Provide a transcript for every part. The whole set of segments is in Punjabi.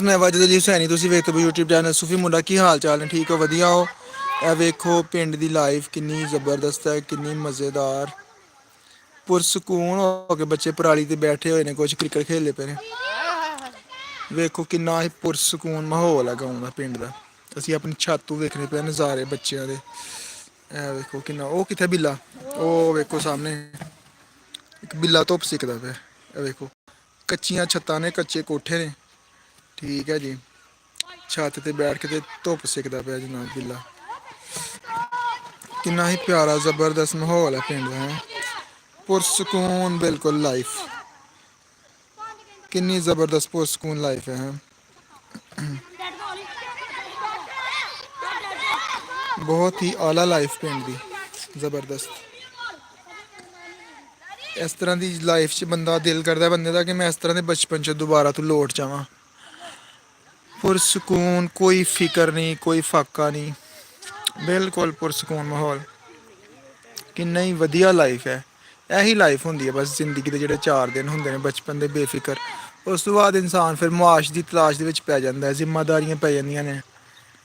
ਮੈਂ ਵਜਦ ਅਲੀ ਹੁਸੈਨੀ, ਤੁਸੀਂ ਵੇਖਦੇ ਹੋ YouTube ਚੈਨਲ ਸੂਫੀ ਮੁੰਡਾ। ਕੀ ਹਾਲ ਚਾਲ ਨੇ? ਠੀਕ ਹੋ? ਵਧੀਆ ਹੋ? ਇਹ ਵੇਖੋ ਪਿੰਡ ਦੀ ਲਾਈਫ ਕਿੰਨੀ ਜ਼ਬਰਦਸਤ ਹੈ, ਕਿੰਨੀ ਮਜ਼ੇਦਾਰ, ਪੁਰਸਕੂਨ ਹੋ ਕੇ ਬੱਚੇ ਪਰਾਲੀ ਤੇ ਬੈਠੇ ਹੋਏ ਨੇ, ਕੁਛ ਕ੍ਰਿਕਟ ਖੇਡਦੇ ਪਏ ਨੇ। ਵੇਖੋ ਕਿੰਨਾ ਹੀ ਪੁਰਸਕੂਨ ਮਾਹੌਲ ਹੈ ਗਾਉਂ ਦਾ, ਪਿੰਡ ਦਾ। ਅਸੀਂ ਆਪਣੀ ਛੱਤ ਤੋਂ ਵੇਖਣੇ ਪਏ ਨਜ਼ਾਰੇ ਬੱਚਿਆਂ ਦੇ। ਇਹ ਵੇਖੋ ਕਿੰਨਾ, ਉਹ ਕਿੱਥੇ ਬਿੱਲਾ? ਉਹ ਵੇਖੋ ਸਾਹਮਣੇ ਇੱਕ ਬਿੱਲਾ ਧੁੱਪ ਸਿੱਕਦਾ ਪਿਆ। ਇਹ ਵੇਖੋ ਕੱਚੀਆਂ ਛੱਤਾਂ ਨੇ, ਕੱਚੇ ਕੋਠੇ ਨੇ, ਠੀਕ ਹੈ ਜੀ। ਛੱਤ ਤੇ ਬੈਠ ਕੇ ਤੇ ਧੁੱਪ ਸਿੱਕਦਾ ਪਿਆ ਜਨਾਬ ਬਿੱਲਾ। ਕਿੰਨਾ ਹੀ ਪਿਆਰਾ ਜ਼ਬਰਦਸਤ ਮਾਹੌਲ ਹੈ ਪਿੰਡ ਦਾ, ਹੈ ਪੁਰਸਕੂਨ ਬਿਲਕੁਲ ਲਾਈਫ। ਕਿੰਨੀ ਜ਼ਬਰਦਸਤ ਪੁਰਸਕੂਨ ਲਾਈਫ ਹੈ। ਬਹੁਤ ਹੀ ਆਲਾ ਲਾਈਫ ਪਿੰਡ ਦੀ, ਜ਼ਬਰਦਸਤ। ਇਸ ਤਰ੍ਹਾਂ ਦੀ ਲਾਈਫ 'ਚ ਬੰਦਾ ਦਿਲ ਕਰਦਾ ਬੰਦੇ ਦਾ ਕਿ ਮੈਂ ਇਸ ਤਰ੍ਹਾਂ ਦੇ ਬਚਪਨ 'ਚ ਦੁਬਾਰਾ ਤੋਂ ਲੌਟ ਜਾਵਾਂ। ਪੁਰਸਕੂਨ, ਕੋਈ ਫਿਕਰ ਨਹੀਂ, ਕੋਈ ਫਾਕਾ ਨਹੀਂ, ਬਿਲਕੁਲ ਪੁਰਸਕੂਨ ਮਾਹੌਲ। ਕਿੰਨਾ ਹੀ ਵਧੀਆ ਲਾਈਫ ਹੈ। ਇਹੀ ਲਾਈਫ ਹੁੰਦੀ ਹੈ ਬਸ ਜ਼ਿੰਦਗੀ ਦੇ ਜਿਹੜੇ 4 ਦਿਨ ਹੁੰਦੇ ਨੇ ਬਚਪਨ ਦੇ, ਬੇਫਿਕਰ। ਉਸ ਤੋਂ ਬਾਅਦ ਇਨਸਾਨ ਫਿਰ ਮੁਆਸ਼ ਦੀ ਤਲਾਸ਼ ਦੇ ਵਿੱਚ ਪੈ ਜਾਂਦਾ, ਜ਼ਿੰਮੇਦਾਰੀਆਂ ਪੈ ਜਾਂਦੀਆਂ ਨੇ,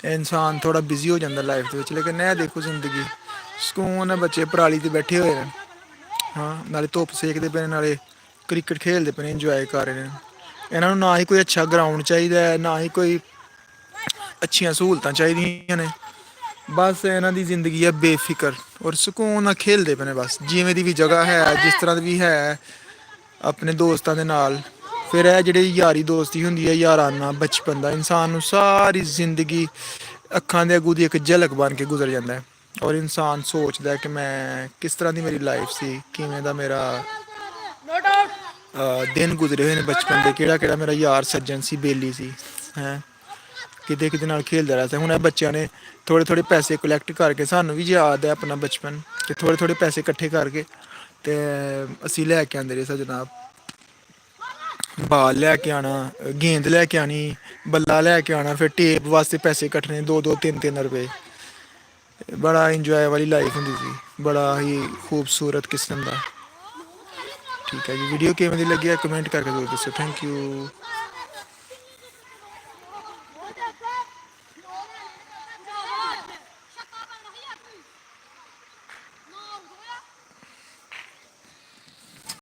ਇਨਸਾਨ ਥੋੜ੍ਹਾ ਬਿਜ਼ੀ ਹੋ ਜਾਂਦਾ ਲਾਈਫ ਦੇ ਵਿੱਚ। ਲੇਕਿਨ ਇਹ ਦੇਖੋ ਜ਼ਿੰਦਗੀ ਸਕੂਨ ਹੈ, ਬੱਚੇ ਪਰਾਲੀ 'ਤੇ ਬੈਠੇ ਹੋਏ ਨੇ, ਹਾਂ, ਨਾਲੇ ਧੁੱਪ ਸੇਕਦੇ ਪਏ ਨੇ, ਨਾਲੇ ਕ੍ਰਿਕਟ ਖੇਡਦੇ ਪਏ ਨੇ, ਇੰਜੋਏ ਕਰ ਰਹੇ ਨੇ। ਇਹਨਾਂ ਨੂੰ ਨਾ ਹੀ ਕੋਈ ਅੱਛਾ ਗਰਾਊਂਡ ਚਾਹੀਦਾ ਹੈ, ਨਾ ਹੀ ਕੋਈ ਅੱਛੀਆਂ ਸਹੂਲਤਾਂ ਚਾਹੀਦੀਆਂ ਨੇ। ਬਸ ਇਹਨਾਂ ਦੀ ਜ਼ਿੰਦਗੀ ਹੈ ਬੇਫਿਕਰ ਔਰ ਸਕੂਨ ਨਾਲ ਖੇਲਦੇ ਪਏ ਨੇ ਬਸ, ਜਿਵੇਂ ਦੀ ਵੀ ਜਗ੍ਹਾ ਹੈ, ਜਿਸ ਤਰ੍ਹਾਂ ਦੀ ਵੀ ਹੈ, ਆਪਣੇ ਦੋਸਤਾਂ ਦੇ ਨਾਲ। ਫਿਰ ਇਹ ਜਿਹੜੀ ਯਾਰੀ ਦੋਸਤੀ ਹੁੰਦੀ ਹੈ, ਯਾਰਾਨਾ ਬਚਪਨ ਦਾ, ਇਨਸਾਨ ਨੂੰ ਸਾਰੀ ਜ਼ਿੰਦਗੀ ਅੱਖਾਂ ਦੇ ਅੱਗੋਂ ਦੀ ਇੱਕ ਝਲਕ ਬਣ ਕੇ ਗੁਜ਼ਰ ਜਾਂਦਾ ਹੈ। ਔਰ ਇਨਸਾਨ ਸੋਚਦਾ ਕਿ ਮੈਂ ਕਿਸ ਤਰ੍ਹਾਂ ਦੀ ਮੇਰੀ ਲਾਈਫ ਸੀ, ਕਿਵੇਂ ਦਾ ਮੇਰਾ ਦਿਨ ਗੁਜ਼ਰੇ ਹੋਏ ਨੇ ਬਚਪਨ ਦੇ, ਕਿਹੜਾ ਕਿਹੜਾ ਮੇਰਾ ਯਾਰ ਸੱਜਣ ਸੀ, ਬੇਲੀ ਸੀ, ਹੈਂ, ਕਿਤੇ ਕਿਤੇ ਨਾਲ ਖੇਲਦਾ ਰਿਹਾ ਸੀ। ਹੁਣ ਇਹ ਬੱਚਿਆਂ ਨੇ ਥੋੜ੍ਹੇ ਥੋੜ੍ਹੇ ਪੈਸੇ ਕਲੈਕਟ ਕਰਕੇ, ਸਾਨੂੰ ਵੀ ਯਾਦ ਹੈ ਆਪਣਾ ਬਚਪਨ, ਅਤੇ ਥੋੜ੍ਹੇ ਥੋੜ੍ਹੇ ਪੈਸੇ ਇਕੱਠੇ ਕਰਕੇ ਅਤੇ ਅਸੀਂ ਲੈ ਕੇ ਆਉਂਦੇ ਰਹੇ ਸਾਂ ਜਨਾਬ। ਬਾਲ ਲੈ ਕੇ ਆਉਣਾ, ਗੇਂਦ ਲੈ ਕੇ ਆਉਣੀ, ਬੱਲਾ ਲੈ ਕੇ ਆਉਣਾ, ਫਿਰ ਟੇਪ ਵਾਸਤੇ ਪੈਸੇ ਕੱਟਣੇ 2-2 3-3 ਰੁਪਏ। ਬੜਾ ਇੰਜੋਏ ਵਾਲੀ ਲਾਈਫ ਹੁੰਦੀ ਸੀ, ਬੜਾ ਹੀ ਖੂਬਸੂਰਤ ਕਿਸਮ ਦਾ। ਠੀਕ ਹੈ ਜੀ, ਵੀਡੀਓ ਕਿਵੇਂ ਦੀ ਲੱਗੀ ਹੈ ਕਮੈਂਟ ਕਰਕੇ ਜ਼ਰੂਰ ਦੱਸੋ। Thank you.